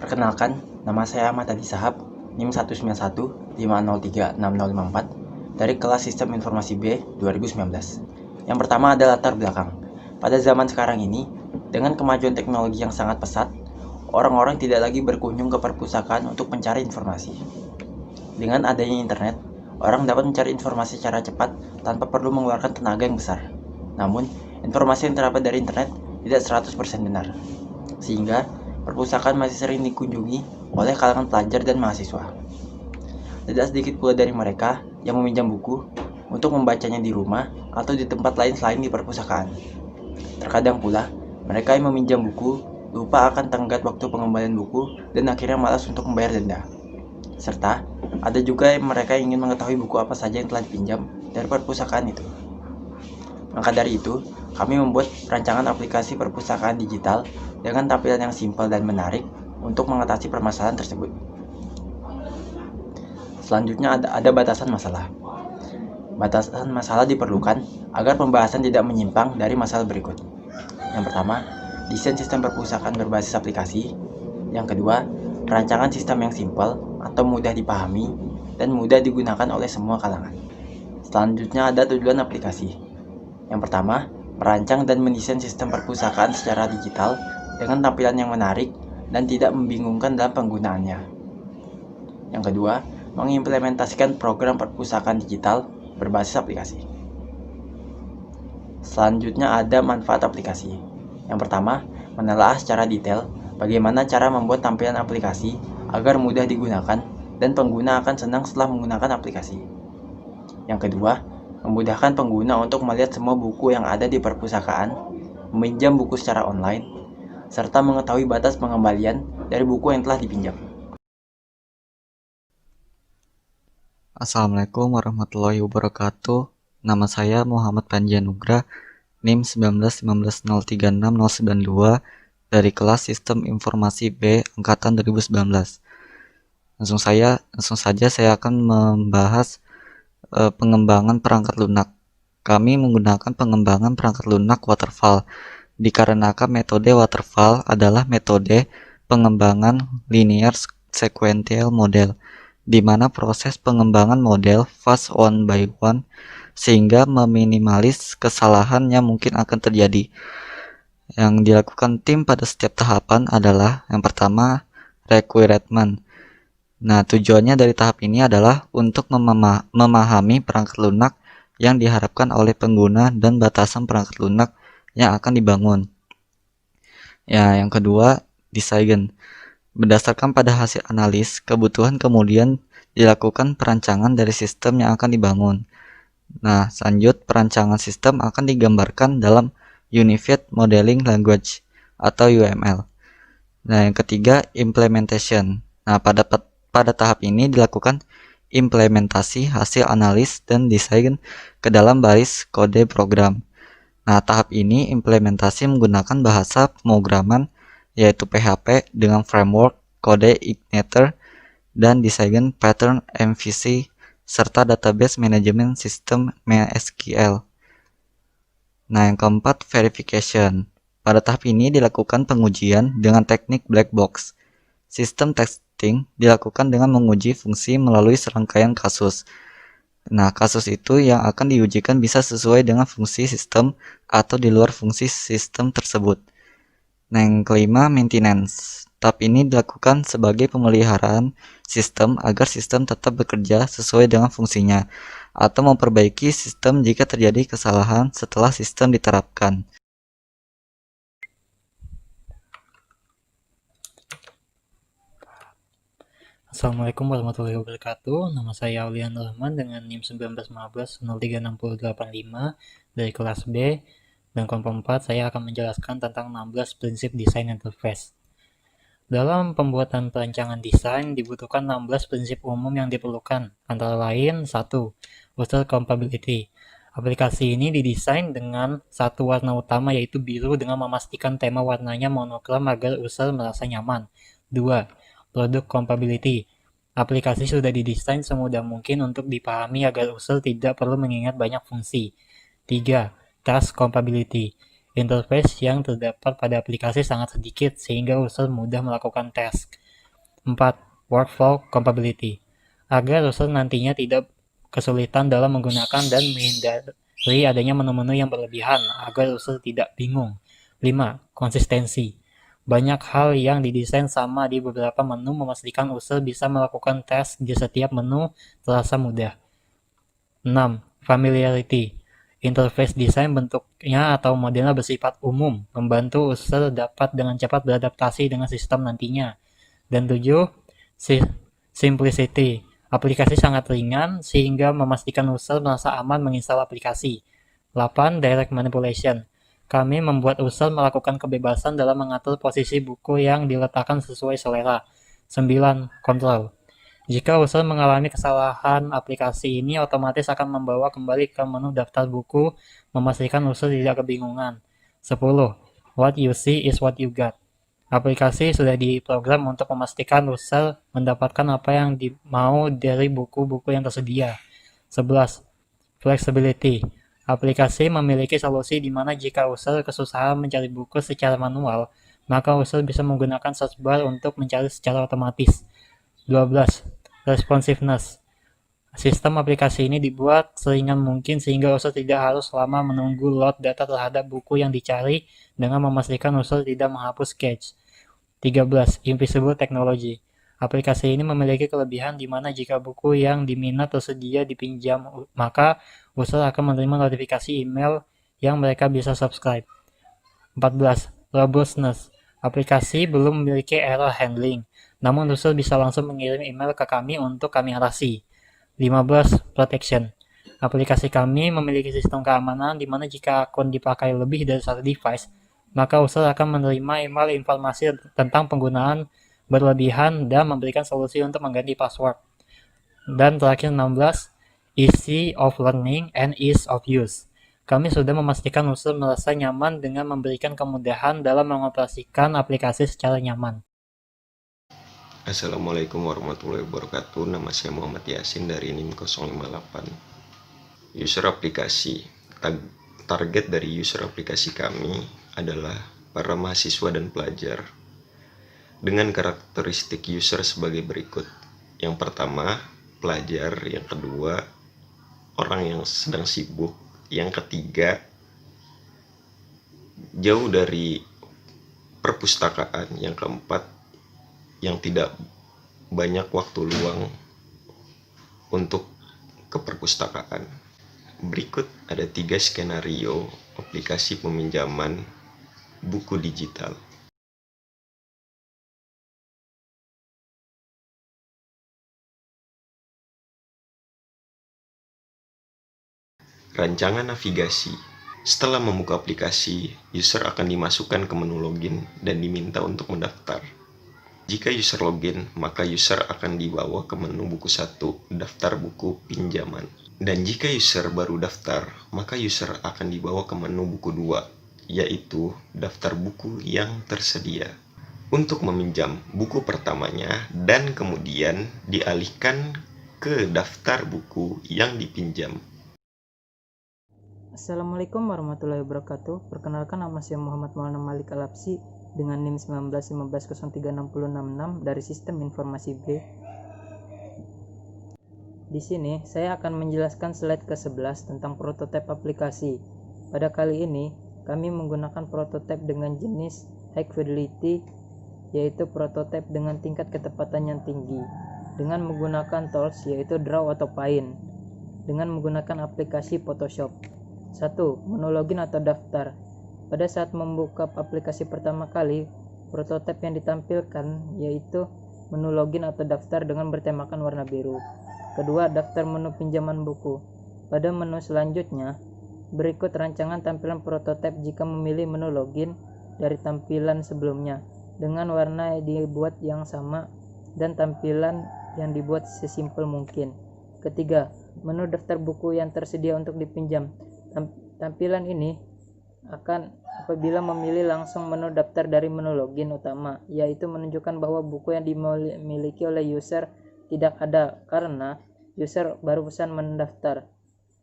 Perkenalkan, nama saya Ahmad Adi Sahab, NIM 19150360054 dari kelas Sistem Informasi B 2019. Yang pertama adalah latar belakang. Pada zaman sekarang ini, dengan kemajuan teknologi yang sangat pesat, orang-orang tidak lagi berkunjung ke perpustakaan untuk mencari informasi. Dengan adanya internet, orang dapat mencari informasi secara cepat tanpa perlu mengeluarkan tenaga yang besar. Namun, informasi yang terdapat dari internet tidak 100% benar, sehingga perpustakaan masih sering dikunjungi oleh kalangan pelajar dan mahasiswa. Tidak sedikit pula dari mereka yang meminjam buku untuk membacanya di rumah atau di tempat lain selain di perpustakaan. Terkadang pula, mereka yang meminjam buku lupa akan tenggat waktu pengembalian buku dan akhirnya malas untuk membayar denda. Serta, ada juga mereka yang ingin mengetahui buku apa saja yang telah dipinjam dari perpustakaan itu. Maka dari itu, kami membuat rancangan aplikasi perpustakaan digital dengan tampilan yang simpel dan menarik untuk mengatasi permasalahan tersebut. Selanjutnya ada batasan masalah. Batasan masalah diperlukan agar pembahasan tidak menyimpang dari masalah berikut. Yang pertama, desain sistem perpustakaan berbasis aplikasi. Yang kedua, rancangan sistem yang simpel atau mudah dipahami dan mudah digunakan oleh semua kalangan. Selanjutnya ada tujuan aplikasi. Yang pertama, merancang dan mendesain sistem perpustakaan secara digital dengan tampilan yang menarik dan tidak membingungkan dalam penggunaannya. Yang kedua, mengimplementasikan program perpustakaan digital berbasis aplikasi. Selanjutnya ada manfaat aplikasi. Yang pertama, menelaah secara detail bagaimana cara membuat tampilan aplikasi agar mudah digunakan dan pengguna akan senang setelah menggunakan aplikasi. Yang kedua, memudahkan pengguna untuk melihat semua buku yang ada di perpustakaan, meminjam buku secara online, serta mengetahui batas pengembalian dari buku yang telah dipinjam. Assalamualaikum warahmatullahi wabarakatuh. Nama saya Muhammad Panji Anugrah, NIM 191503692 dari kelas Sistem Informasi B angkatan 2019. Langsung saja saya akan membahas pengembangan perangkat lunak. Kami menggunakan pengembangan perangkat lunak waterfall dikarenakan metode waterfall adalah metode pengembangan linear sequential model, di mana proses pengembangan model fast one by one sehingga meminimalis kesalahan yang mungkin akan terjadi. Yang dilakukan tim pada setiap tahapan adalah yang pertama requirement. Nah, tujuannya dari tahap ini adalah untuk memahami perangkat lunak yang diharapkan oleh pengguna dan batasan perangkat lunak yang akan dibangun. Ya, yang kedua design. Berdasarkan pada hasil analis kebutuhan, kemudian dilakukan perancangan dari sistem yang akan dibangun. Nah, selanjut perancangan sistem akan digambarkan dalam Unified Modeling Language atau UML. Nah, yang ketiga implementation. Nah, pada tahap ini dilakukan implementasi hasil analis dan desain ke dalam baris kode program. Nah, tahap ini implementasi menggunakan bahasa pemrograman yaitu PHP dengan framework kode Igniter dan desain pattern MVC serta database management system MySQL. Nah, yang keempat verification. Pada tahap ini dilakukan pengujian dengan teknik black box. Sistem testing dilakukan dengan menguji fungsi melalui serangkaian kasus. Nah, kasus itu yang akan diujikan bisa sesuai dengan fungsi sistem atau di luar fungsi sistem tersebut. Nah, yang kelima, maintenance. Tahap ini dilakukan sebagai pemeliharaan sistem agar sistem tetap bekerja sesuai dengan fungsinya, atau memperbaiki sistem jika terjadi kesalahan setelah sistem diterapkan. Assalamualaikum warahmatullahi wabarakatuh. Nama saya Aulian Rahman dengan NIM 191503885 dari kelas B. Dan kelompok 4 saya akan menjelaskan tentang 16 prinsip desain interface. Dalam pembuatan perancangan desain dibutuhkan 16 prinsip umum yang diperlukan, antara lain 1. User compatibility. Aplikasi ini didesain dengan satu warna utama yaitu biru dengan memastikan tema warnanya monokrom agar user merasa nyaman. 2. Product compatibility. Aplikasi sudah didesain semudah mungkin untuk dipahami agar user tidak perlu mengingat banyak fungsi. 3. Task compatibility. Interface yang terdapat pada aplikasi sangat sedikit sehingga user mudah melakukan task. 4. Workflow compatibility. Agar user nantinya tidak kesulitan dalam menggunakan dan menghindari adanya menu-menu yang berlebihan agar user tidak bingung. 5. Konsistensi. Banyak hal yang didesain sama di beberapa menu memastikan user bisa melakukan tes di setiap menu terasa mudah. 6. Familiarity. Interface desain bentuknya atau modelnya bersifat umum, membantu user dapat dengan cepat beradaptasi dengan sistem nantinya. Dan 7. Simplicity. Aplikasi sangat ringan sehingga memastikan user merasa aman menginstal aplikasi. 8. Direct manipulation. Kami membuat user melakukan kebebasan dalam mengatur posisi buku yang diletakkan sesuai selera. 9. Control. Jika user mengalami kesalahan, aplikasi ini otomatis akan membawa kembali ke menu daftar buku, memastikan user tidak kebingungan. 10. What you see is what you got. Aplikasi sudah diprogram untuk memastikan user mendapatkan apa yang mau dari buku-buku yang tersedia. 11. Flexibility. Aplikasi memiliki solusi di mana jika user kesusahan mencari buku secara manual, maka user bisa menggunakan search bar untuk mencari secara otomatis. 12. Responsiveness. Sistem aplikasi ini dibuat seringan mungkin sehingga user tidak harus lama menunggu load data terhadap buku yang dicari dengan memastikan user tidak menghapus cache. 13. Invisible Technology. Aplikasi ini memiliki kelebihan di mana jika buku yang diminat tersedia dipinjam, maka user akan menerima notifikasi email yang mereka bisa subscribe. 14. Robustness. Aplikasi belum memiliki error handling, namun user bisa langsung mengirim email ke kami untuk kami atasi. 15. Protection. Aplikasi kami memiliki sistem keamanan di mana jika akun dipakai lebih dari satu device, maka user akan menerima email informasi tentang penggunaan berlebihan dan memberikan solusi untuk mengganti password. Dan terakhir 16. Easy of learning and ease of use. Kami sudah memastikan user merasa nyaman dengan memberikan kemudahan dalam mengoperasikan aplikasi secara nyaman. Assalamualaikum warahmatullahi wabarakatuh. Nama saya Muhammad Yasin dari NIM 058. User aplikasi. Target dari user aplikasi kami adalah para mahasiswa dan pelajar dengan karakteristik user sebagai berikut. Yang pertama, pelajar. Yang kedua, orang yang sedang sibuk. Yang ketiga, jauh dari perpustakaan. Yang keempat, yang tidak banyak waktu luang untuk ke perpustakaan. Berikut ada 3 skenario aplikasi peminjaman buku digital. Rancangan navigasi. Setelah membuka aplikasi, user akan dimasukkan ke menu login dan diminta untuk mendaftar. Jika user login, maka user akan dibawa ke menu buku 1, daftar buku pinjaman. Dan jika user baru daftar, maka user akan dibawa ke menu buku 2, yaitu daftar buku yang tersedia. Untuk meminjam buku pertamanya dan kemudian dialihkan ke daftar buku yang dipinjam. Assalamualaikum warahmatullahi wabarakatuh. Perkenalkan, nama saya Muhammad Maulana Malik Alapsi dengan NIM 1915036066 dari Sistem Informasi B. Di sini saya akan menjelaskan slide ke-11 tentang prototipe aplikasi. Pada kali ini kami menggunakan prototipe dengan jenis high fidelity, yaitu prototipe dengan tingkat ketepatan yang tinggi, dengan menggunakan tools yaitu Draw atau Paint, dengan menggunakan aplikasi Photoshop. 1. Menu login atau daftar. Pada saat membuka aplikasi pertama kali, prototipe yang ditampilkan yaitu menu login atau daftar dengan bertemakan warna biru. Kedua, daftar menu pinjaman buku. Pada menu selanjutnya, berikut rancangan tampilan prototipe jika memilih menu login dari tampilan sebelumnya, dengan warna dibuat yang sama dan tampilan yang dibuat sesimpel mungkin. Ketiga, menu daftar buku yang tersedia untuk dipinjam. Tampilan ini akan apabila memilih langsung menu daftar dari menu login utama, yaitu menunjukkan bahwa buku yang dimiliki oleh user tidak ada karena user baru pesan mendaftar.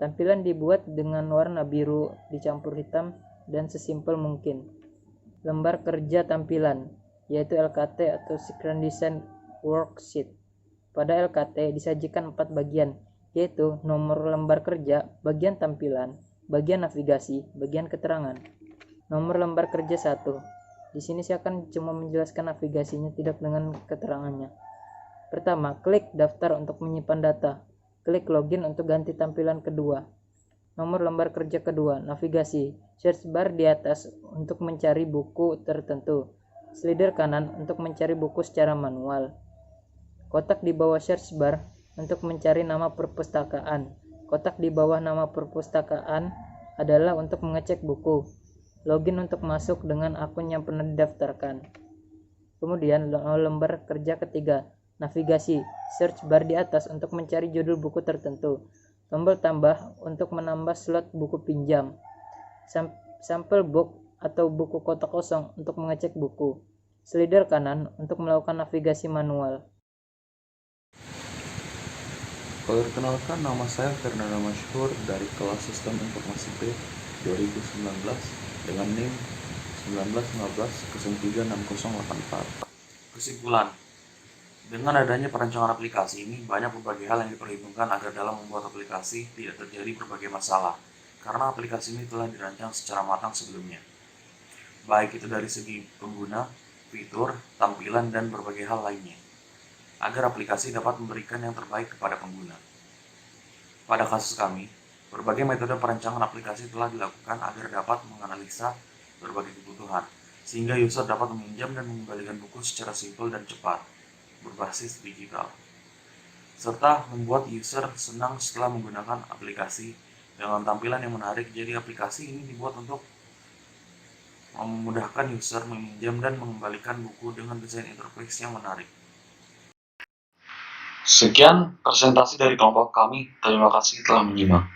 Tampilan dibuat dengan warna biru dicampur hitam dan sesimpel mungkin. Lembar kerja tampilan, yaitu LKT atau Screen Design worksheet. Pada LKT disajikan 4 bagian, yaitu nomor lembar kerja, bagian tampilan, bagian navigasi, bagian keterangan. Nomor lembar kerja 1. Di sini saya akan cuma menjelaskan navigasinya, tidak dengan keterangannya. Pertama, klik daftar untuk menyimpan data. Klik login untuk ganti tampilan kedua. Nomor lembar kerja kedua, navigasi. Search bar di atas untuk mencari buku tertentu. Slider kanan untuk mencari buku secara manual. Kotak di bawah search bar untuk mencari nama perpustakaan. Kotak di bawah nama perpustakaan adalah untuk mengecek buku. Login untuk masuk dengan akun yang pernah didaftarkan. Kemudian lembar kerja ketiga, navigasi. Search bar di atas untuk mencari judul buku tertentu. Tombol tambah untuk menambah slot buku pinjam. Sampel book atau buku kotak kosong untuk mengecek buku. Slider kanan untuk melakukan navigasi manual. Perkenalkan, nama saya Fernanda Masyhur dari kelas Sistem Informasi B 2019 dengan NIM 1915-036084. Kesimpulan, dengan adanya perancangan aplikasi ini, banyak berbagai hal yang diperhitungkan agar dalam membuat aplikasi tidak terjadi berbagai masalah, karena aplikasi ini telah dirancang secara matang sebelumnya. Baik itu dari segi pengguna, fitur, tampilan, dan berbagai hal lainnya, agar aplikasi dapat memberikan yang terbaik kepada pengguna. Pada kasus kami, berbagai metode perancangan aplikasi telah dilakukan agar dapat menganalisa berbagai kebutuhan, sehingga user dapat meminjam dan mengembalikan buku secara simpel dan cepat, berbasis digital, serta membuat user senang setelah menggunakan aplikasi dengan tampilan yang menarik. Jadi aplikasi ini dibuat untuk memudahkan user meminjam dan mengembalikan buku dengan desain interface yang menarik. Sekian presentasi dari kelompok kami. Terima kasih telah menyimak.